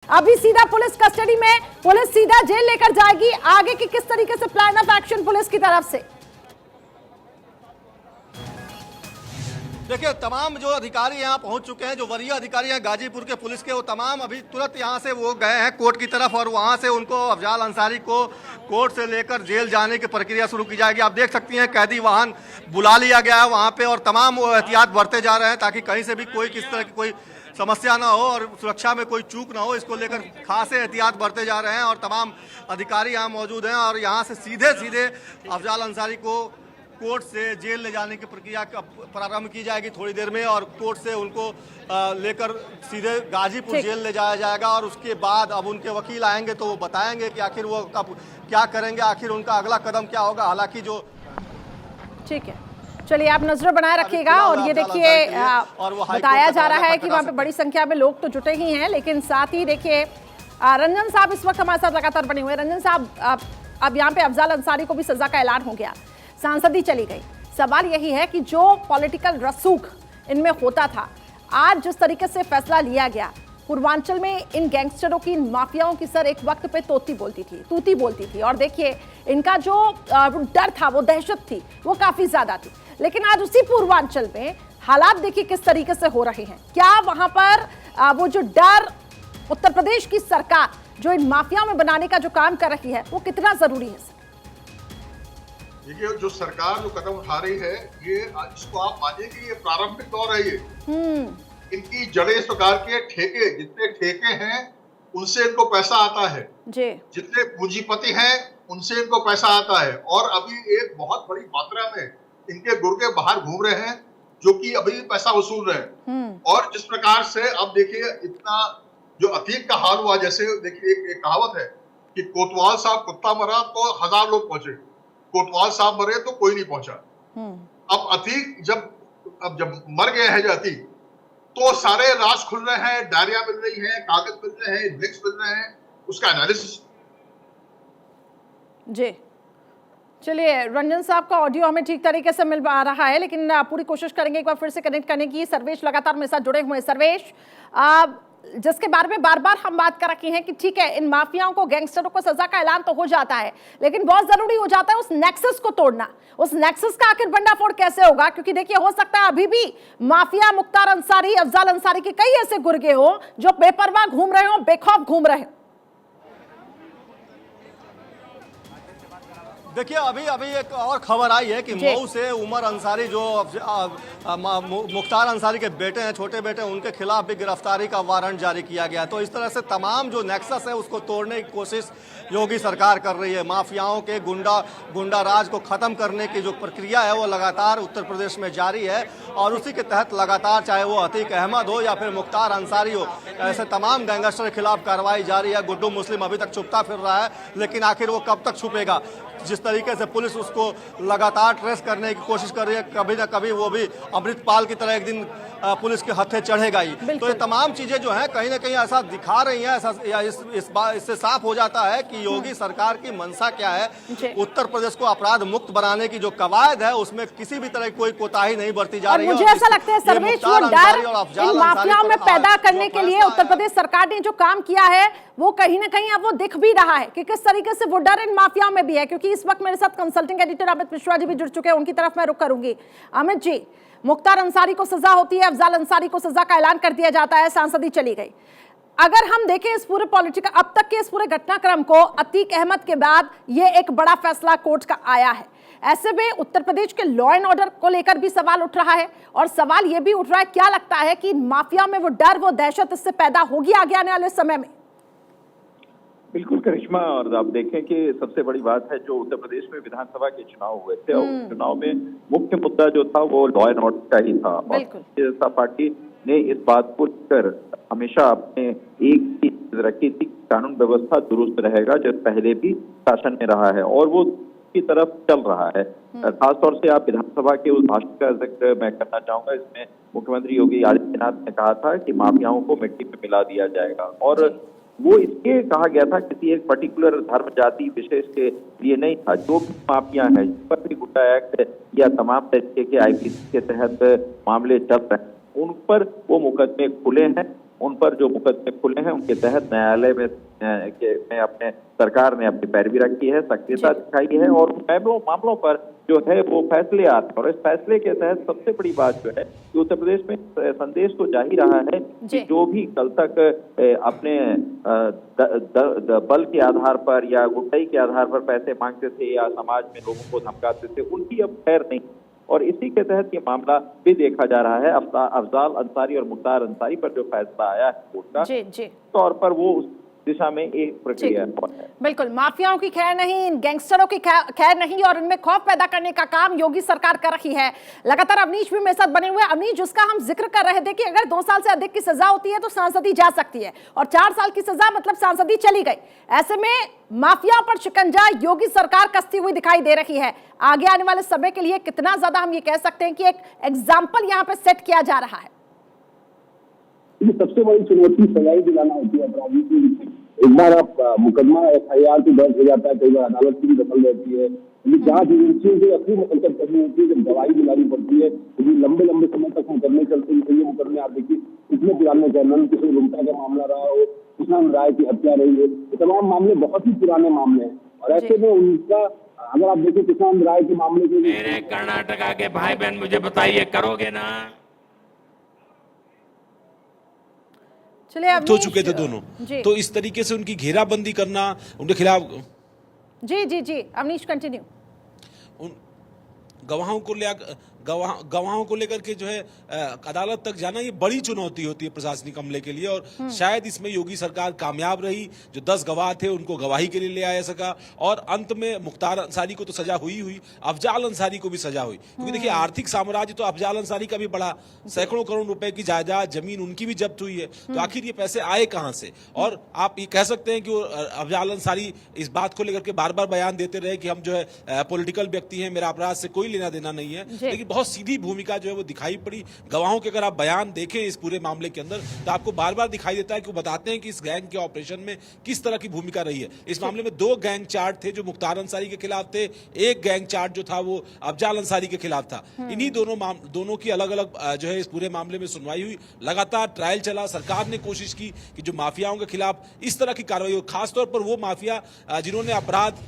अभी सीधा police custody में, पुलिस सीधा जेल लेकर जाएगी। आगे की किस तरीके से प्लान ऑफ एक्शन पुलिस की तरफ से? देखिए, तमाम जो अधिकारी यहाँ पहुंच चुके हैं, जो वरीय अधिकारी हैं गाजीपुर के पुलिस के, वो तमाम अभी तुरंत यहाँ से वो गए हैं कोर्ट की तरफ और वहाँ से उनको अफजाल अंसारी को कोर्ट से लेकर जेल जाने की प्रक्रिया शुरू की जाएगी। आप देख सकती हैं कैदी वाहन बुला लिया गया है वहाँ पे और तमाम एहतियात बरते जा रहे हैं ताकि कहीं से भी कोई किस तरह की कोई समस्या ना हो और सुरक्षा में कोई चूक ना हो। इसको लेकर खासे एहतियात बरते जा रहे हैं और तमाम अधिकारी यहाँ मौजूद हैं और यहाँ से सीधे सीधे अफजाल अंसारी को कोर्ट से जेल ले जाने की प्रक्रिया प्रारंभ की जाएगी थोड़ी देर में और कोर्ट से उनको लेकर सीधे गाजीपुर जेल ले जाया जाएगा और उसके बाद अब उनके वकील आएंगे तो वो बताएंगे कि आखिर वो कब क्या करेंगे, आखिर उनका अगला कदम क्या होगा। हालांकि जो ठीक है, चलिए आप नजर बनाए रखिएगा। और ये देखिए बताया जा रहा है कि वहां पे बड़ी संख्या में लोग तो जुटे ही हैं, लेकिन साथ ही देखिए रंजन साहब इस वक्त हमारे साथ लगातार बने हुए हैं। रंजन साहब, अब यहाँ पे अफजाल अंसारी को भी सजा का ऐलान हो गया, सांसदी चली गई। सवाल यही है कि जो पॉलिटिकल रसूख इनमें होता था, आज जिस तरीके से फैसला लिया गया, पूर्वांचल में इन गैंगस्टरों की, इन माफियाओं की सर एक वक्त पे तूती बोलती थी और देखिए इनका जो डर था, वो दहशत थी, वो काफी ज्यादा थी। लेकिन आज उसी पूर्वांचल में हालात देखिए किस तरीके से हो रहे हैं। क्या वहां पर वो जो डर उत्तर प्रदेश की सरकार जो इन माफियाओं में बनाने का जो काम कर रही है, वो कितना जरूरी है? देखिए, जो सरकार जो कदम उठा रही है, ये इसको आप मानिए कि ये प्रारंभिक दौर है। ये इनकी जड़ें इस प्रकार के ठेके, जितने ठेके हैं उनसे इनको पैसा आता है जी। जितने पूंजीपति हैं उनसे इनको पैसा आता है और अभी एक बहुत बड़ी मात्रा में इनके गुर्गे बाहर घूम रहे हैं जो कि अभी पैसा वसूल रहे हैं। और जिस प्रकार से अब देखिए इतना जो अतीक का हाल हुआ, जैसे देखिए एक कहावत है कि कोतवाल साहब कुत्ता मरा तो 1000 लोग पहुंचे, कोतवाल साहब मरे तो कोई नहीं पहुंचा। अब अतीक जब मर गए हैं जो अतीक, तो सारे राज खुल रहे हैं, डायरिया मिल रही है, कागज मिल रहे हैं, इंडेक्स मिल रहे हैं, उसका एनालिसिस। जी चलिए, रंजन साहब का ऑडियो हमें ठीक तरीके से मिल पा रहा है, लेकिन पूरी कोशिश करेंगे एक बार फिर से कनेक्ट करने की। सर्वेश लगातार मेरे साथ जुड़े हुए हैं। सर्वेश, जिसके बारे में बार बार हम बात कर रखे हैं कि ठीक है, इन माफियाओं को, गैंगस्टरों को सजा का ऐलान तो हो जाता है, लेकिन बहुत जरूरी हो जाता है उस नेक्सस को तोड़ना। उस नेक्सस का आखिर भंडाफोड़ कैसे होगा? क्योंकि देखिए हो सकता है अभी भी माफिया मुख्तार अंसारी, अफजाल अंसारी के कई ऐसे गुर्गे हो जो बेपरवाह घूम रहे हो, बेखौफ घूम रहे हो। देखिए, अभी एक और खबर आई है कि मऊ से उमर अंसारी, जो मुख्तार अंसारी के बेटे हैं, छोटे बेटे, उनके खिलाफ भी गिरफ्तारी का वारंट जारी किया गया। तो इस तरह से तमाम जो नेक्सस है उसको तोड़ने की कोशिश योगी सरकार कर रही है। माफियाओं के गुंडा राज को खत्म करने की जो प्रक्रिया है वो लगातार उत्तर प्रदेश में जारी है और उसी के तहत लगातार, चाहे वो अतीक अहमद हो या फिर मुख्तार अंसारी हो, ऐसे तमाम गैंगस्टर के खिलाफ कार्रवाई जारी है। गुड्डू मुस्लिम अभी तक छुपता फिर रहा है, लेकिन आखिर वो कब तक छुपेगा? जिस तरीके से पुलिस उसको लगातार ट्रेस करने की कोशिश कर रही है, कभी ना कभी वो भी अमृतपाल की तरह एक दिन पुलिस के हत्थे चढ़ेगा ही। तो ये तमाम चीजें जो हैं कहीं ना कहीं ऐसा दिखा रही हैं, इससे साफ हो जाता है कि योगी सरकार की मंशा क्या है। उत्तर प्रदेश को अपराध मुक्त बनाने की जो कवायद है उसमें किसी भी तरह की कोई कोताही नहीं बरती जा रही है। मुझे ऐसा लगता है सर्वेश, वो डर इन माफियाओं में पैदा करने के लिए उत्तर प्रदेश सरकार ने जो काम किया है वो कहीं ना कहीं अब वो दिख भी रहा है कि किस तरीके से वो डर इन माफियाओं में भी है। क्योंकि इस वक्त मेरे साथ कंसल्टिंग एडिटर अमित मिश्रा जी भी जुड़ चुके हैं, उनकी तरफ मैं रुख करूंगी। अमित जी, मुख्तार अंसारी को सजा होती है, अफजाल अंसारी को सजा का ऐलान कर दिया जाता है, सांसदी चली गई। अगर हम देखें इस पूरे पॉलिटिकल, अब तक के इस पूरे घटनाक्रम को, अतीक अहमद के बाद ये एक बड़ा फैसला कोर्ट का आया है। ऐसे में उत्तर प्रदेश के लॉ एंड ऑर्डर को लेकर भी सवाल उठ रहा है और सवाल ये भी उठ रहा है, क्या लगता है कि माफिया में वो डर, वो दहशत इससे पैदा होगी आगे आने वाले समय में? बिल्कुल करिश्मा, और आप देखें कि सबसे बड़ी बात है जो उत्तर प्रदेश में विधानसभा के चुनाव हुए थे और चुनाव में मुख्य मुद्दा जो था वो लॉ एंड ऑर्डर का ही था। और भारतीय जनता पार्टी ने इस बात को लेकर हमेशा अपने एक चीज रखी थी, कानून व्यवस्था दुरुस्त रहेगा, जो पहले भी शासन में रहा है और वो की तरफ चल रहा है। खासतौर से आप विधानसभा के उस भाषण का जिक्र मैं करना चाहूंगा। इसमें मुख्यमंत्री योगी आदित्यनाथ ने कहा था कि माफियाओं को मिट्टी में मिला दिया जाएगा और वो इसलिए कहा गया था किसी एक पर्टिकुलर धर्म जाति विशेष के लिए नहीं था। जो भी माफिया है, जिस पर भी गुंडा एक्ट या तमाम तरीके के आईपीसी के तहत मामले चल रहे हैं, उन पर वो मुकदमे खुले हैं उन पर जो मुकदमे खुले हैं उनके तहत न्यायालय में अपने सरकार ने अपनी पैरवी रखी है, सक्रियता दिखाई है और मामलों पर जो है वो फैसले आते हैं। और इस फैसले के तहत सबसे बड़ी बात जो है कि उत्तर प्रदेश में संदेश तो जा ही रहा है कि जो भी कल तक अपने बल के आधार पर या गुंडाई के आधार पर पैसे मांगते थे या समाज में लोगों को धमकाते थे, उनकी अब खैर नहीं। और इसी के तहत ये मामला भी देखा जा रहा है। अफजाल अंसारी और मुख्तार अंसारी पर जो फैसला आया है कोर्ट का, तौर पर वो उस दिशा में एक प्रक्रिया है। बिल्कुल, माफियाओं की खैर नहीं, इन गैंगस्टरों की खैर नहीं और उनमें खौफ पैदा करने का काम योगी सरकार कर रही है। लगातार अवनीश भी मेरे साथ बने हुए। अवनीश, जिसका हम जिक्र कर रहे थे कि अगर 2 साल से अधिक की सजा होती है तो सांसदी जा सकती है और 4 साल की सजा मतलब सांसदी चली गई। ऐसे में माफिया पर शिकंजा योगी सरकार कसती हुई दिखाई दे रही है। आगे आने वाले समय के लिए कितना ज्यादा हम ये कह सकते हैं कि एक एग्जाम्पल यहाँ पे सेट किया जा रहा है? सबसे बड़ी चुनौती सजाई दिलाना होती है अपराधी को। एक बार आप मुकदमा FIR तो दर्ज हो जाता है, कई बार अदालत की भी दखल रहती है, लेकिन जांच एजेंसियों को असली मुकदमा करनी होती है, जब गवाही दिलानी पड़ती है, क्योंकि लंबे लंबे समय तक मुकदमे चलते हैं। ये मुकदमे आप देखिए कितने पुराने नंद किशोर गुप्ता का मामला रहा हो, किसान राय की हत्या रही है, ये तमाम मामले बहुत ही पुराने मामले हैं। और ऐसे में उनका अगर आप देखिए किसान राय के मामले के मेरे कर्नाटका के भाई बहन मुझे बताइए, करोगे ना? चलिए, हो चुके थे दोनों, तो इस तरीके से उनकी घेराबंदी करना उनके खिलाफ। जी अवनीश कंटिन्यू। गवाहों को लेकर के जो है अदालत तक जाना ये बड़ी चुनौती होती है प्रशासनिक अमले के लिए और शायद इसमें योगी सरकार कामयाब रही। जो 10 गवाह थे उनको गवाही के लिए ले आया सका और अंत में मुख्तार अंसारी को तो सजा हुई, अफजाल अंसारी को भी सजा हुई। क्योंकि देखिए आर्थिक साम्राज्य तो अफजाल अंसारी का भी बड़ा, सैकड़ों करोड़ रुपए की जायदाद जमीन उनकी भी जब्त हुई है। तो आखिर ये पैसे आए कहां से? और आप ये कह सकते हैं कि अफजाल अंसारी इस बात को लेकर के बार बार बयान देते रहे कि हम जो है पॉलिटिकल व्यक्ति हैं, मेरा अपराध से कोई लेना देना नहीं है, लेकिन बहुत सीधी भूमिका जो है वो दिखाई पड़ी। गवाहों के अगर आप बयान देखें इस पूरे मामले के अंदर तो आपको बार बार दिखाई देता है कि वो बताते हैं कि इस गैंग के ऑपरेशन में किस तरह की भूमिका रही है। इस मामले में 2 गैंग चार्ट थे जो मुख्तार अंसारी के खिलाफ थे, एक गैंग चार्ट जो था वो अफजाल अंसारी के खिलाफ था। इन्हीं दोनों की अलग अलग जो है इस पूरे मामले में सुनवाई हुई, लगातार ट्रायल चला। सरकार ने कोशिश की कि जो माफियाओं के खिलाफ इस तरह की कार्रवाई हो, खासतौर पर वो माफिया जिन्होंने अपराध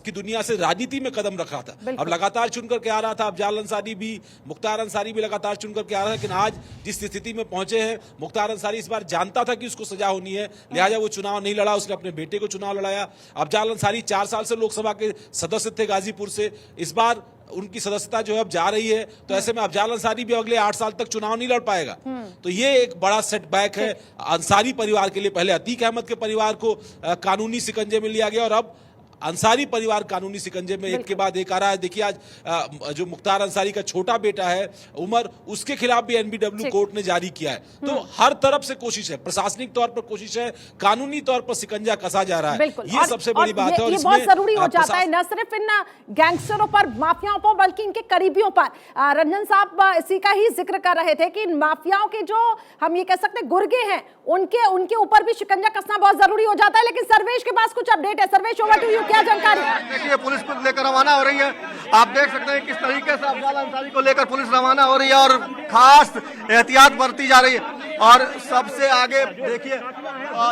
की दुनिया से राजनीति में कदम रखा था। अब लगातार चुन करके आ रहा था अफजाल अंसारी भी, मुख्तार अंसारी भी लगातार चुन करके आ रहा है। लेकिन आज जिस स्थिति में पहुंचे हैं, मुख्तार अंसारी इस बार जानता था कि उसको सजा होनी है, लिहाजा वो चुनाव नहीं लड़ा, उसने अपने बेटे को चुनाव लड़ाया। अफजाल अंसारी 4 साल से लोकसभा के सदस्य थे गाजीपुर से, इस बार उनकी सदस्यता जो है अब जा रही है, तो ऐसे में अफजाल अंसारी भी अगले 8 साल तक चुनाव नहीं लड़ पाएगा। तो ये एक बड़ा सेटबैक है अंसारी परिवार के लिए। पहले अतीक अहमद के परिवार को कानूनी शिकंजे में लिया गया और अब अंसारी परिवार कानूनी शिकंजे में एक के बाद एक आ रहा है। देखिए आज जो मुख्तार अंसारी का छोटा बेटा है उमर, उसके खिलाफ भी NBW कोर्ट ने जारी किया है। तो हर तरफ से कोशिश है, प्रशासनिक तौर पर कोशिश है, कानूनी तौर पर शिकंजा कसा जा रहा है। ये सबसे बड़ी बात है और ये बहुत जरूरी हो जाता है, न सिर्फ इन गैंगस्टरों पर, माफियाओं पर, बल्कि इनके करीबियों पर। रंजन साहब इसी का ही जिक्र कर रहे थे कि इन माफियाओं के जो हम ये कह सकते हैं गुर्गे हैं, उनके ऊपर भी शिकंजा कसना बहुत जरूरी हो जाता है। लेकिन सर्वेश के पास कुछ अपडेट है। सर्वेश, ओवर टू यू, क्या जानकारी? देखिए पुलिस को लेकर रवाना हो रही है, आप देख सकते हैं किस तरीके से अफजाल अंसारी को लेकर पुलिस रवाना हो रही है और खास एहतियात बरती जा रही है। और सबसे आगे देखिए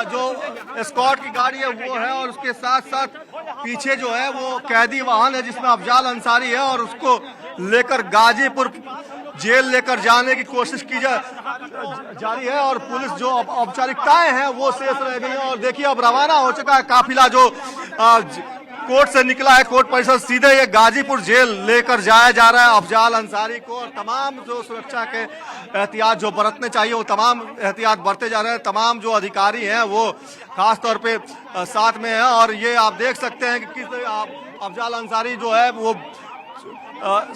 जो एस्कॉर्ट की गाड़ी है वो है और उसके साथ साथ पीछे जो है वो कैदी वाहन है जिसमें अफजाल अंसारी है और उसको लेकर गाजीपुर जेल लेकर जाने की कोशिश की जारी है। और पुलिस जो औपचारिकताएं हैं वो शेष रह गई हैं और देखिए अब रवाना हो चुका है काफिला जो कोर्ट से निकला है, कोर्ट परिसर, सीधे ये गाजीपुर जेल लेकर जाया जा रहा है अफजाल अंसारी को। और तमाम जो सुरक्षा के एहतियात जो बरतने चाहिए वो तमाम एहतियात बरते जा रहे हैं। तमाम जो अधिकारी हैं वो खास तौर पे साथ में हैं और ये आप देख सकते हैं कि किस अफजाल अंसारी जो है वो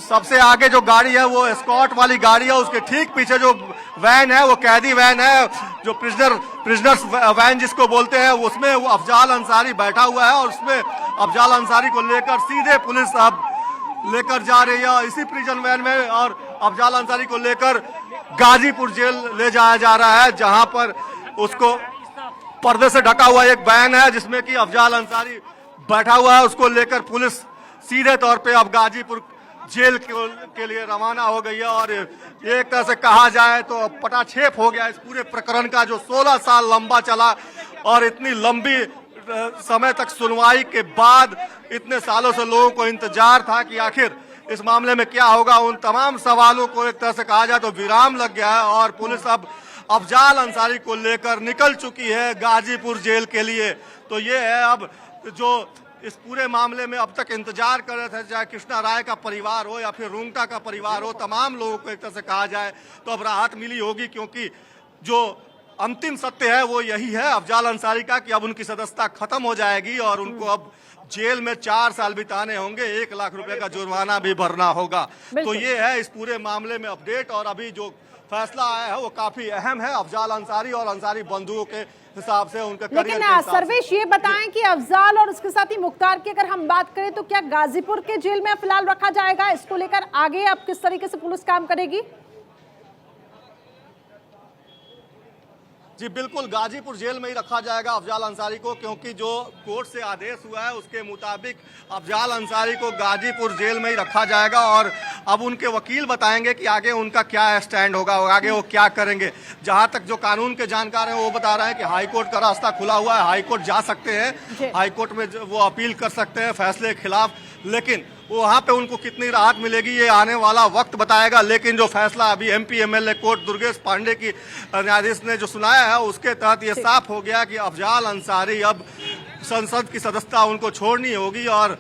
सबसे आगे जो गाड़ी है वो एस्कॉर्ट वाली गाड़ी है, उसके ठीक पीछे जो वैन है वो कैदी वैन है, जो प्रिजनर्स वैन जिसको बोलते हैं, उसमें वो अफजाल अंसारी बैठा हुआ है और उसमें अफजाल अंसारी को लेकर सीधे पुलिस अब लेकर जा रही है इसी प्रिजन वैन में और अफजाल अंसारी को लेकर गाजीपुर जेल ले जाया जा रहा है, जहां पर उसको पर्दे से ढका हुआ एक वैन है जिसमें कि अफजाल अंसारी बैठा हुआ है, उसको लेकर पुलिस सीधे तौर पे अब गाजीपुर जेल के लिए रवाना हो गई है। और एक तरह से कहा जाए तो पटाक्षेप हो गया इस पूरे प्रकरण का, जो 16 साल लंबा चला और इतनी लंबी समय तक सुनवाई के बाद इतने सालों से लोगों को इंतजार था कि आखिर इस मामले में क्या होगा। उन तमाम सवालों को एक तरह से कहा जाए तो विराम लग गया है और पुलिस अब अफजाल अंसारी को लेकर निकल चुकी है गाजीपुर जेल के लिए। तो ये है अब जो इस पूरे मामले में अब तक इंतजार कर रहे थे, चाहे कृष्णा राय का परिवार हो या फिर रुंगटा का परिवार हो, तमाम लोगों को एक तरह से कहा जाए तो अब राहत मिली होगी, क्योंकि जो अंतिम सत्य है वो यही है अफजाल अंसारी का कि अब उनकी सदस्यता खत्म हो जाएगी और उनको अब जेल में 4 साल बिताने होंगे, 1 लाख रुपए का जुर्माना भी भरना होगा। तो ये है इस पूरे मामले में अपडेट। और अभी जो फैसला आया है वो काफी अहम है अफजाल अंसारी और अंसारी बंधुओं के हिसाब से, उनके करियर के हिसाब से। सर्वेश ये बताएं कि अफजाल और उसके साथ ही मुख्तार की अगर हम बात करें तो क्या गाजीपुर के जेल में फिलहाल रखा जाएगा? इसको लेकर आगे अब किस तरीके से पुलिस काम करेगी? जी बिल्कुल, गाजीपुर जेल में ही रखा जाएगा अफजाल अंसारी को, क्योंकि जो कोर्ट से आदेश हुआ है उसके मुताबिक अफजाल अंसारी को गाजीपुर जेल में ही रखा जाएगा। और अब उनके वकील बताएंगे कि आगे उनका क्या स्टैंड होगा, आगे वो क्या करेंगे। जहां तक जो कानून के जानकार हैं वो बता रहे हैं कि हाईकोर्ट का रास्ता खुला हुआ है, हाईकोर्ट जा सकते हैं, हाईकोर्ट में वो अपील कर सकते हैं फैसले के खिलाफ, लेकिन वहां पे उनको कितनी राहत मिलेगी ये आने वाला वक्त बताएगा। लेकिन जो फैसला अभी MP MLA court Durgesh Pandey की न्यायाधीश ने जो सुनाया है उसके तहत ये साफ हो गया कि अफजाल अंसारी अब संसद की सदस्यता उनको छोड़नी होगी और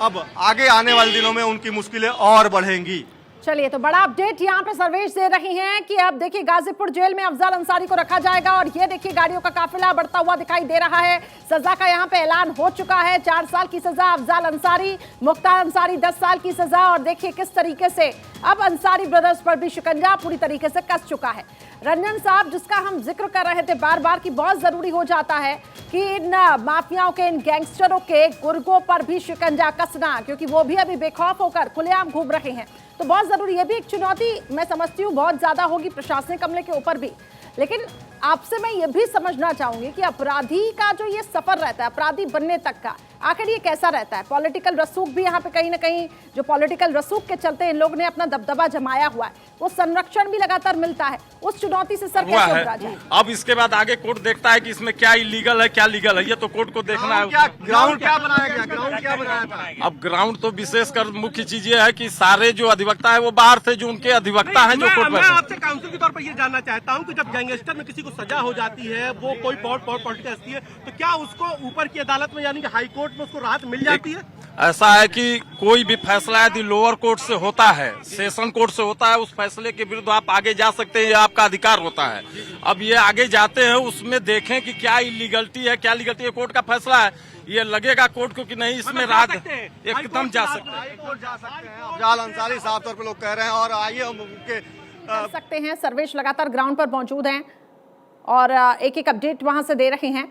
अब आगे आने वाले दिनों में उनकी मुश्किलें और बढ़ेंगी। चलिए, तो बड़ा अपडेट यहाँ पे सर्वेश दे रही हैं कि अब देखिए गाजीपुर जेल में अफजाल अंसारी को रखा जाएगा और ये देखिए गाड़ियों का काफिला बढ़ता हुआ दिखाई दे रहा है। सजा का यहाँ पे ऐलान हो चुका है, 4 साल की सजा अफजाल अंसारी, मुख्तार अंसारी 10 साल की सजा। और देखिए किस तरीके से अब अंसारी ब्रदर्स पर भी शिकंजा पूरी तरीके से कस चुका है। रंजन साहब, जिसका हम जिक्र कर रहे थे बार बार कि बहुत जरूरी हो जाता है कि इन माफियाओं के, इन गैंगस्टरों के गुर्गों पर भी शिकंजा कसना, क्योंकि वो भी अभी बेखौफ होकर खुलेआम घूम रहे हैं। तो बहुत जरूरी, ये भी एक चुनौती मैं समझती हूँ बहुत ज्यादा होगी प्रशासनिक अमले के ऊपर भी। लेकिन आपसे मैं ये भी समझना चाहूंगी कि अपराधी का जो ये सफर रहता है अपराधी बनने तक का, आखिर ये कैसा रहता है? पॉलिटिकल रसूख भी यहाँ पे कहीं ना कहीं, जो पॉलिटिकल रसूख के चलते इन लोग ने अपना दबदबा जमाया हुआ है, वो संरक्षण भी लगातार मिलता है। उस चुनौती से सर कैसे उबरा जाए? अब इसके बाद आगे कोर्ट देखता है कि इसमें क्या इलीगल है क्या लीगल है, ये तो कोर्ट को देखना है। ग्राउंड क्या बनाया गया, ग्राउंड क्या बनाया था? अब ग्राउंड तो विशेषकर मुख्य चीज ये है कि सारे जो अधिवक्ता है वो बाहर से जो उनके अधिवक्ता है जो कोर्ट में। मैं आपसे काउंसिल के तौर पर ये जानना चाहता हूँ कि जब गैंगस्टर में किसी को सजा हो जाती है, वो कोई पॉलिटिकल हस्ती है, तो क्या उसको ऊपर की अदालत में यानी कि हाई कोर्ट में उसको राहत मिल जाती है? ऐसा है कि कोई भी फैसला यदि लोअर कोर्ट से होता है, सेशन कोर्ट से होता है, उस फैसले के विरुद्ध आप आगे जा सकते हैं, ये आपका अधिकार होता है। अब ये आगे जाते हैं, उसमें देखें कि क्या इलीगलिटी है क्या लीगलिटी है, कोर्ट का फैसला है, ये लगेगा कोर्ट को कि नहीं इसमें राहत एकदम जा सकते हैं। अफजाल अंसारी साफ तौर पर लोग कह रहे हैं और आइए हम उनके कर सकते हैं। सर्वेश लगातार ग्राउंड पर मौजूद हैं और एक एक अपडेट वहां से दे रहे हैं।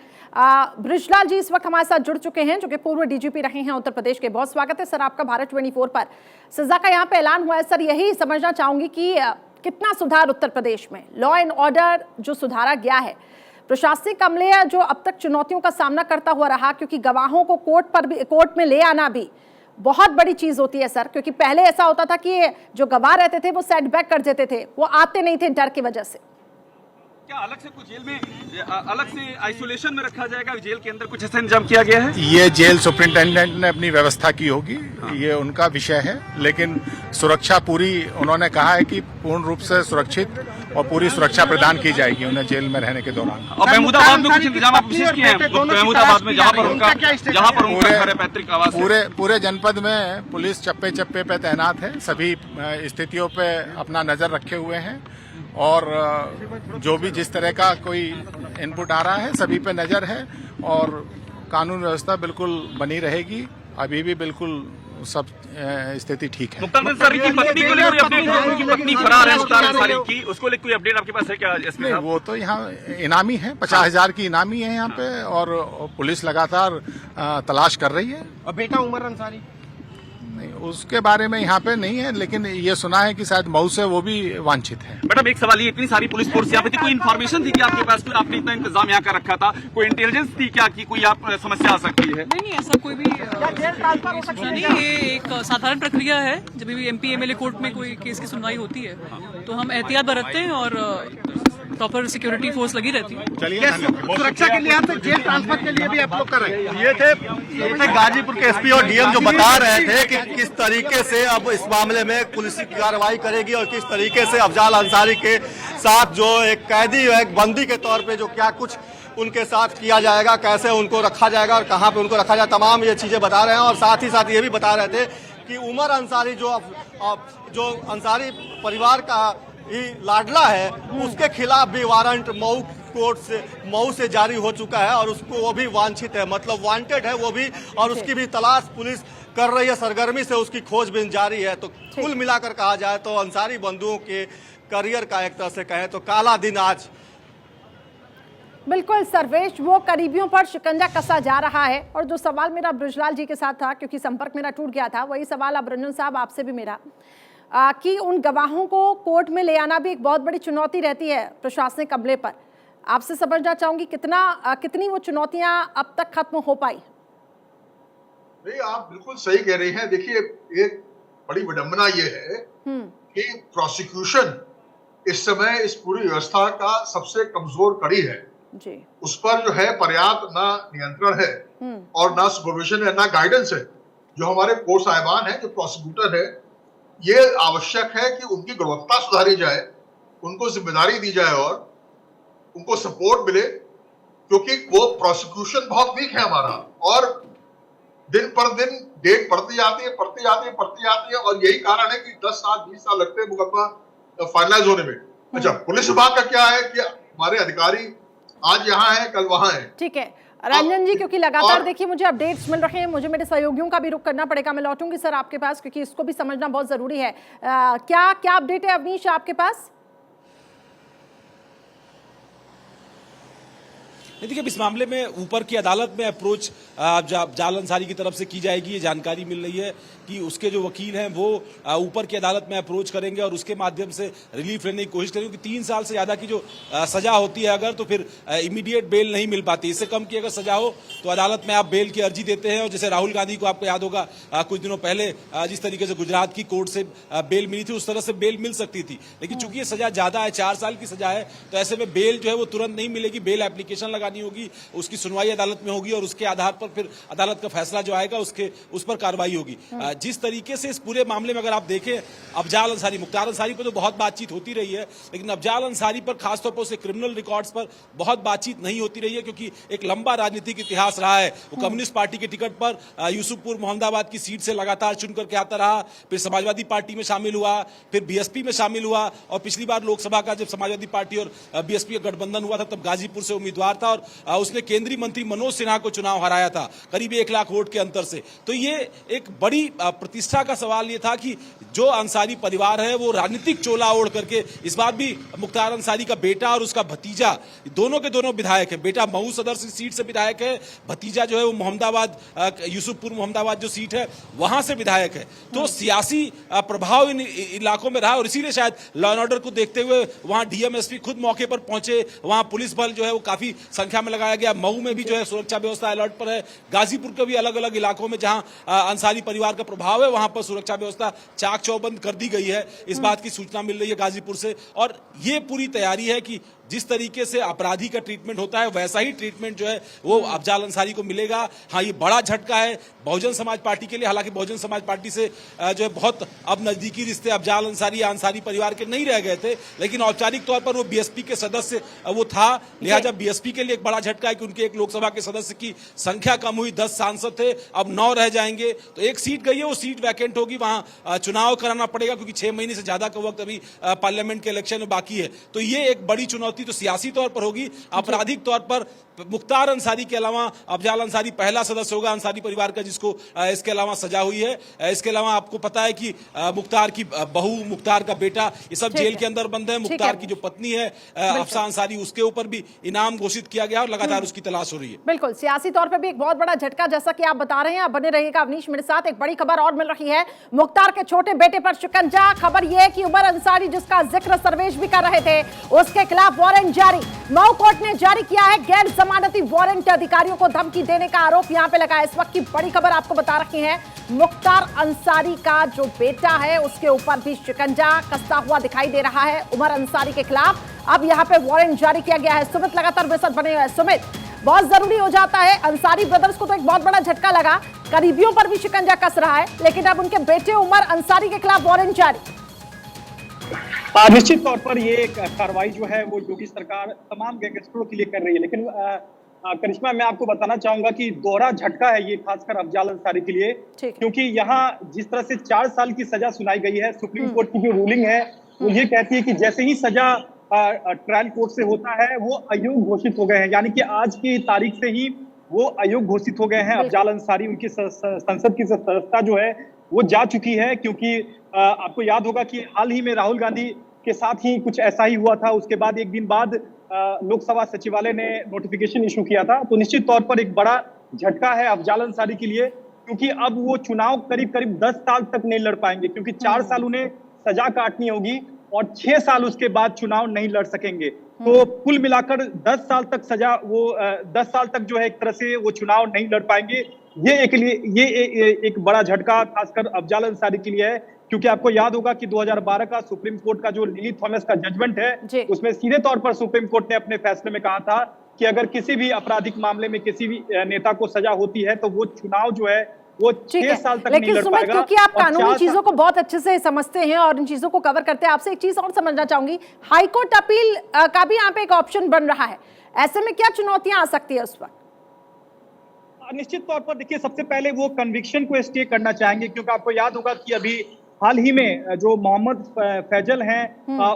बृजलाल जी इस वक्त हमारे साथ जुड़ चुके हैं, जो कि पूर्व डीजीपी रहे हैं उत्तर प्रदेश के। बहुत स्वागत है सर आपका भारत 24 पर। सजा का यहाँ पे ऐलान हुआ है सर, यही समझना चाहूंगी कि कितना सुधार उत्तर प्रदेश में लॉ एंड ऑर्डर जो सुधारा गया है, प्रशासनिक अमले जो अब तक चुनौतियों का सामना करता हुआ रहा, क्योंकि गवाहों को कोर्ट में ले आना भी बहुत बड़ी चीज होती है सर, क्योंकि पहले ऐसा होता था कि जो गवाह रहते थे वो सेटबैक कर देते थे, वो आते नहीं थे डर की वजह से। क्या अलग से कुछ जेल में अलग से आइसोलेशन में रखा जाएगा, जेल के अंदर कुछ ऐसा इंतजाम किया गया है? ये जेल सुपरिंटेंडेंट ने अपनी व्यवस्था की होगी, ये उनका विषय है, लेकिन सुरक्षा पूरी उन्होंने कहा है कि पूर्ण रूप से सुरक्षित और पूरी सुरक्षा प्रदान की जाएगी उन्हें जेल में रहने के दौरान। और महमूदाबाद में कुछ इंतजाम आप विशेष किए हैं? महमूदाबाद में जहाँ पर उनका पैतृक आवास पूरे जनपद में पुलिस चप्पे चप्पे पे तैनात है, सभी स्थितियों पे अपना नजर रखे हुए हैं और जो भी जिस तरह का कोई इनपुट आ रहा है सभी पे नजर है और कानून व्यवस्था बिल्कुल बनी रहेगी। अभी भी बिल्कुल सब स्थिति ठीक है। मुख्तार सर की पत्नी को लेकर अपडेट है, उनकी पत्नी फरार है मुख्तार अंसारी की, उसको लेकर कोई अपडेट आपके पास है क्या? नहीं, वो तो यहाँ इनामी है, 50,000 की इनामी है यहाँ पे और पुलिस लगातार तलाश कर रही है। और बेटा उमर अंसारी? नहीं, उसके बारे में यहाँ पे नहीं है, लेकिन ये सुना है कि शायद मऊ से वो भी वांछित है। मैडम एक सवाल, ये इतनी सारी पुलिस फोर्स यहाँ पे थी, कोई इन्फॉर्मेशन थी कि आपके पास, कोई आपने इतना इंतजाम यहाँ का रखा था, कोई इंटेलिजेंस थी क्या कि कोई आप समस्या आ सकती है? नहीं, ऐसा कोई भी नहीं, ये एक साधारण प्रक्रिया है। जब भी MP MLA कोर्ट में कोई केस की सुनवाई होती है तो हम एहतियात बरतते हैं और प्रॉपर सिक्योरिटी फोर्स लगी रहती है। सुरक्षा के लिए आपसे जेल ट्रांसफर के लिए भी आप लोग कर रहे हैं। ये थे गाजीपुर के SP और DM जो बता रहे थे कि किस तरीके से अब इस मामले में पुलिस की कार्रवाई करेगी और किस तरीके से अफजाल अंसारी के साथ जो एक कैदी है, एक बंदी के तौर पे जो क्या कुछ उनके साथ किया जाएगा, कैसे उनको रखा जाएगा और कहाँ पे उनको रखा जाए, तमाम ये चीजें बता रहे हैं। और साथ ही साथ ये भी बता रहे थे कि उमर अंसारी जो अंसारी परिवार का ही लाडला है, उसके खिलाफ भी वारंट मऊ से जारी हो चुका है और उसको वो भी वांछित है, मतलब वांटेड है वो भी, और उसकी भी तलाश पुलिस कर रही है, सरगर्मी से उसकी खोजबीन जारी है। तो कुल मिलाकर कहा जाए तो अंसारी बंधुओं के करियर का एक तरह से कहें तो काला दिन आज। बिल्कुल सर्वेश, वो करीबियों पर शिकंजा कसा जा रहा है। और जो सवाल मेरा बृजलाल जी के साथ था, क्योंकि संपर्क मेरा टूट गया था, वही सवाल अब रंजन साहब आपसे भी मेरा, कि उन गवाहों को कोर्ट में ले आना भी एक बहुत बड़ी चुनौती रहती है प्रशासनिक अमले पर। आपसे समझना चाहूंगी कितनी वो चुनौतियां अब तक खत्म हो पाई? नहीं, आप बिल्कुल सही कह रही हैं। देखिए, एक बड़ी विडंबना ये है कि प्रोसिक्यूशन इस समय इस पूरी व्यवस्था का सबसे कमजोर कड़ी है जी। उस पर जो है पर्याप्त ना नियंत्रण है और ना सुपरविजन है, ना गाइडेंस है। जो हमारे कोर्ट साहिबान है, जो प्रोसिक्यूटर है, ये आवश्यक है कि उनकी गुणवत्ता सुधारी जाए, उनको जिम्मेदारी दी जाए और उनको सपोर्ट मिले, क्योंकि वो प्रोसिक्यूशन बहुत वीक है हमारा। और दिन पर दिन डेट बढ़ती जाती है और यही कारण है कि 10 साल 20 साल लगते हैं मुकदमा फाइनलाइज होने में। अच्छा, पुलिस विभाग का क्या है कि हमारे अधिकारी आज यहाँ है, कल वहाँ है। ठीक है रंजन जी, क्योंकि लगातार देखिए मुझे अपडेट्स मिल रहे हैं, मुझे मेरे सहयोगियों का भी रुख करना पड़ेगा। मैं लौटूंगी सर आपके पास, क्योंकि इसको भी समझना बहुत जरूरी है। क्या अपडेट है अवनीश आपके पास? देखिए, इस मामले में ऊपर की अदालत में अप्रोच अफजाल अंसारी की तरफ से की जाएगी। ये जानकारी मिल रही है कि उसके जो वकील हैं वो ऊपर की अदालत में अप्रोच करेंगे और उसके माध्यम से रिलीफ लेने की कोशिश करेंगे। 3 साल से ज्यादा की जो सजा होती है अगर, तो फिर इमीडिएट बेल नहीं मिल पाती। इससे कम की अगर सजा हो तो अदालत में आप बेल की अर्जी देते हैं। और जैसे राहुल गांधी को आपको याद होगा कुछ दिनों पहले जिस तरीके से गुजरात की कोर्ट से बेल मिली थी, उस तरह से बेल मिल सकती थी। लेकिन चूंकि ये सजा ज्यादा है, 4 साल की सजा है, तो ऐसे में बेल जो है वो तुरंत नहीं मिलेगी। बेल एप्लीकेशन लगानी होगी, उसकी सुनवाई अदालत में होगी और उसके आधार पर फिर अदालत का फैसला जो आएगा उस पर कार्रवाई होगी। जिस तरीके से इस पूरे मामले में अगर आप देखें, अफजाल अंसारी, मुख्तार अंसारी पर तो बहुत बातचीत होती रही है, लेकिन अफजाल अंसारी पर खासतौर पर उसके क्रिमिनल रिकॉर्ड्स पर बहुत बातचीत नहीं होती रही है, क्योंकि एक लंबा राजनीतिक इतिहास रहा है। वो कम्युनिस्ट पार्टी के टिकट पर यूसुफपुर मोहम्मदाबाद की सीट से लगातार चुन करके आता रहा, फिर समाजवादी पार्टी में शामिल हुआ, फिर BSP में शामिल हुआ, और पिछली बार लोकसभा का जब समाजवादी पार्टी और BSP का गठबंधन हुआ था तब गाजीपुर से उम्मीदवार था और उसने केंद्रीय मंत्री मनोज सिन्हा को चुनाव हराया था करीब 1 लाख वोट के अंतर से। तो ये एक बड़ी प्रतिष्ठा का सवाल ये था कि जो अंसारी परिवार है वो राजनीतिक चोला ओढ़ करके, इस बार भी मुख्तार अंसारी का बेटा और उसका भतीजा दोनों के दोनों विधायक है। बेटा मऊ सदर सीट से विधायक है, भतीजा जो है वो मोहम्मदाबाद, यूसुफपुर मोहम्मदाबाद जो सीट है वहां से विधायक है। तो सियासी प्रभाव इन इलाकों में रहा और इसीलिए शायद लॉ एंड ऑर्डर को देखते हुए वहां DMSP खुद मौके पर पहुंचे, वहां पुलिस बल जो है वो काफी संख्या में लगाया गया। मऊ में भी जो है सुरक्षा व्यवस्था अलर्ट पर है। गाजीपुर के भी अलग अलग इलाकों में जहां अंसारी परिवार का प्रभाव है वहां पर सुरक्षा व्यवस्था चाक चौबंद कर दी गई है। इस बात की सूचना मिल रही है गाजीपुर से, और ये पूरी तैयारी है कि जिस तरीके से अपराधी का ट्रीटमेंट होता है वैसा ही ट्रीटमेंट जो है वो अफजाल अंसारी को मिलेगा। हाँ, ये बड़ा झटका है बहुजन समाज पार्टी के लिए। हालांकि बहुजन समाज पार्टी से जो है बहुत अब नजदीकी रिश्ते अफजाल अंसारी या अंसारी परिवार के नहीं रह गए थे, लेकिन औपचारिक तौर पर वो BSP के सदस्य वो था। लिहाजा BSP के लिए एक बड़ा झटका है कि उनके एक लोकसभा के सदस्य की संख्या कम हुई, 10 सांसद थे, अब 9 रह जाएंगे। तो एक सीट गई है, वो सीट वैकेंट होगी, वहां चुनाव कराना पड़ेगा, क्योंकि 6 महीने से ज्यादा का वक्त अभी पार्लियामेंट के इलेक्शन में बाकी है। तो ये एक बड़ी चुनौती समाप्ति तो सियासी तौर पर होगी, आपराधिक तौर पर मुख्तार अंसारी के अलावा अफजाल अंसारी पहला सदस्य होगा अंसारी परिवार का जिसको इसके अलावा सजा हुई है। इसके अलावा आपको पता है कि मुख्तार की बहू, मुख्तार का बेटा, ये सब जेल के अंदर बंद है। मुख्तार की जो पत्नी है अफसा अंसारी, उसके ऊपर भी इनाम घोषित किया गया और लगातार उसकी तलाश हो रही है। बिल्कुल, सियासी तौर पर भी एक बहुत बड़ा झटका, जैसा कि आप बता रहे हैं। आप बने रहिएगा अवनीश मेरे साथ। एक बड़ी खबर और मिल रही है, मुख्तार के छोटे बेटे पर शिकंजा। खबर यह है कि उमर अंसारी, जिसका जिक्र सर्वेश भी कर रहे थे, उसके खिलाफ वारंट जारी। मऊ कोर्ट ने जारी किया है गैर जमानती वारंट। अधिकारियों को धमकी देने का आरोप यहां पे लगा है। इस वक्त की बड़ी खबर आपको बता रखी है, मुख्तार अंसारी का जो बेटा है उसके ऊपर भी शिकंजा कसता हुआ दिखाई दे रहा है उमर अंसारी के खिलाफ। अब यहां पे वारंट जारी किया गया है। सुमित लगातार मेरे साथ बने हुए हैं। सुमित, बहुत जरूरी हो जाता है, अंसारी ब्रदर्स को तो एक बहुत बड़ा झटका लगा, करीबियों पर भी शिकंजा कस रहा है, लेकिन अब उनके बेटे उमर अंसारी के खिलाफ वारंट जारी। निश्चित तौर पर ये कार्रवाई जो है वो योगी सरकार तमाम गैंगस्टरों के लिए कर रही है, लेकिन करिश्मा, मैं आपको बताना चाहूंगा कि दोहरा झटका है ये, खासकर अफजाल अंसारी के लिए, क्योंकि यहाँ जिस तरह से 4 साल की सजा सुनाई गई है, सुप्रीम कोर्ट की जो रूलिंग है वो ये कहती है कि जैसे ही सजा ट्रायल कोर्ट से होता है वो अयोग्य घोषित हो गए हैं, यानी कि आज की तारीख से ही वो अयोग्य घोषित हो गए हैं अफजाल अंसारी। उनकी संसद की सदस्यता जो है वो जा चुकी है, क्योंकि आपको याद होगा कि हाल ही में राहुल गांधी के साथ ही कुछ ऐसा ही हुआ था। उसके बाद एक दिन बाद लोकसभा सचिवालय ने नोटिफिकेशन इशू किया था। तो निश्चित तौर पर एक बड़ा झटका है अफजाल अंसारी के लिए, क्योंकि अब वो चुनाव करीब 10 साल तक नहीं लड़ पाएंगे, क्योंकि 4 साल उन्हें सजा काटनी होगी और 6 साल उसके बाद चुनाव नहीं लड़ सकेंगे। तो कुल मिलाकर 10 साल तक सजा, वो 10 साल तक जो है एक तरह से वो चुनाव नहीं लड़ पाएंगे। ये एक बड़ा झटका खासकर अफजाल अंसारी के लिए है, क्योंकि आपको याद होगा कि 2012 का सुप्रीम कोर्ट का जो लिली थॉमस का जजमेंट है, उसमें सीधे तौर पर सुप्रीम कोर्ट ने अपने फैसले में कहा था कि अगर किसी भी आपराधिक मामले में किसी भी नेता को सजा होती है तो वो चुनाव जो है वो 6 साल तक नहीं लड़ पाएगा। क्योंकि आप कानूनी चीजों को बहुत अच्छे से समझते हैं और इन चीजों को कवर करते हैं, आपसे एक चीज और समझना चाहूंगी, हाईकोर्ट अपील का भी यहाँ पे एक ऑप्शन बन रहा है, ऐसे में क्या चुनौतियां आ सकती है उस वक्त? निश्चित तौर पर देखिए, सबसे पहले वो कन्विक्शन को स्टे करना चाहेंगे, क्योंकि आपको याद होगा कि अभी हाल ही में जो मोहम्मद फैजल हैं,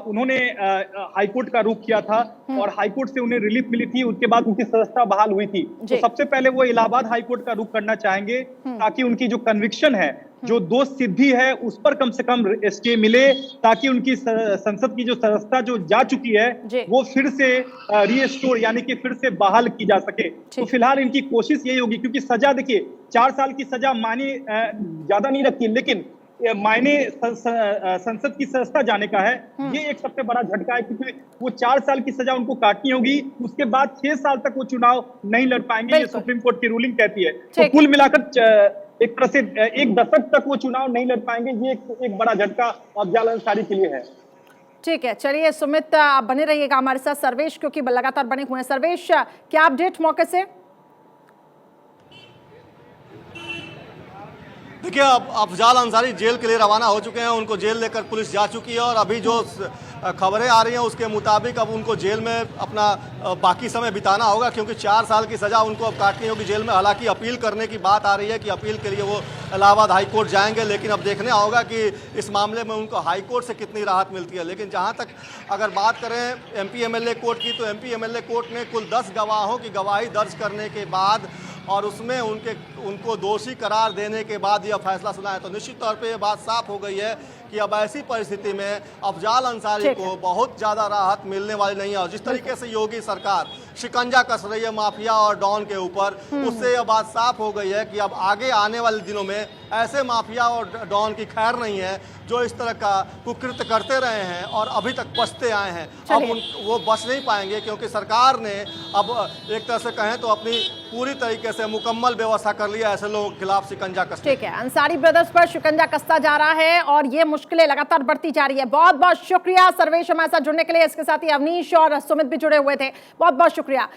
उन्होंने हाईकोर्ट का रुख किया था और हाईकोर्ट से उन्हें रिलीफ मिली थी, उसके बाद उनकी सदस्यता बहाल हुई थी। तो सबसे पहले वो इलाहाबाद हाईकोर्ट का रुख करना चाहेंगे, ताकि उनकी जो कन्विक्शन है, जो दोष सिद्धि है, उस पर कम से कम स्टे मिले, ताकि उनकी संसद की जो सदस्यता जो जा चुकी है वो फिर से रीस्टोर, यानी कि फिर से बहाल की जा सके। तो फिलहाल इनकी कोशिश यही होगी, क्योंकि सजा देखिए 4 साल की सजा मायने ज्यादा नहीं रखती, लेकिन मायने संसद की सदस्यता जाने का है। ये एक सबसे बड़ा झटका है, क्योंकि वो 4 साल की सजा उनको काटनी होगी, उसके बाद 6 साल तक वो चुनाव नहीं लड़ पाएंगे, ये सुप्रीम कोर्ट की रूलिंग कहती है। तो कुल मिलाकर एक तरह से 1 दशक तक वो चुनाव नहीं लड़ पाएंगे। ये एक बड़ा झटका अफजाल अंसारी के लिए है। ठीक है, चलिए सुमित, आप बने रहिएगा हमारे साथ। सर्वेश क्योंकि लगातार बने हुए हैं, सर्वेश क्या अपडेट मौके से? देखिए, अब अफजाल अंसारी जेल के लिए रवाना हो चुके हैं, उनको जेल लेकर पुलिस जा चुकी है और अभी जो खबरें आ रही हैं उसके मुताबिक अब उनको जेल में अपना बाकी समय बिताना होगा, क्योंकि 4 साल की सज़ा उनको अब काटनी होगी जेल में। हालांकि अपील करने की बात आ रही है कि अपील के लिए वो इलाहाबाद हाई कोर्ट जाएंगे, लेकिन अब देखने होगा कि इस मामले में उनको हाई कोर्ट से कितनी राहत मिलती है। लेकिन जहाँ तक अगर बात करें MP MLA कोर्ट की, तो MP MLA कोर्ट ने कुल 10 गवाहों की गवाही दर्ज करने के बाद और उसमें उनको दोषी करार देने के बाद यह फैसला सुनाया। तो निश्चित तौर पे ये बात साफ हो गई है कि अब ऐसी परिस्थिति में अफजाल अंसारी को बहुत ज़्यादा राहत मिलने वाली नहीं है। और जिस तरीके से योगी सरकार शिकंजा कस रही है माफिया और डॉन के ऊपर, उससे यह बात साफ हो गई है कि अब आगे आने वाले दिनों में ऐसे माफिया और डॉन की खैर नहीं है जो इस तरह का कुकृत्य करते रहे हैं और अभी तक बचते आए हैं। अब वो बच नहीं पाएंगे, क्योंकि सरकार ने अब एक तरह से कहें तो अपनी पूरी तरीके से मुकम्मल व्यवस्था कर लिया ऐसे लोगों के खिलाफ शिकंजा कसने। ठीक है, अंसारी ब्रदर्स पर शिकंजा कसता जा रहा है और ये मुश्किलें लगातार बढ़ती जा रही है। बहुत बहुत शुक्रिया सर्वेश हमारे साथ जुड़ने के लिए। इसके साथ ही अवनीश और सुमित भी जुड़े हुए थे, बहुत बहुत शुक्रिया।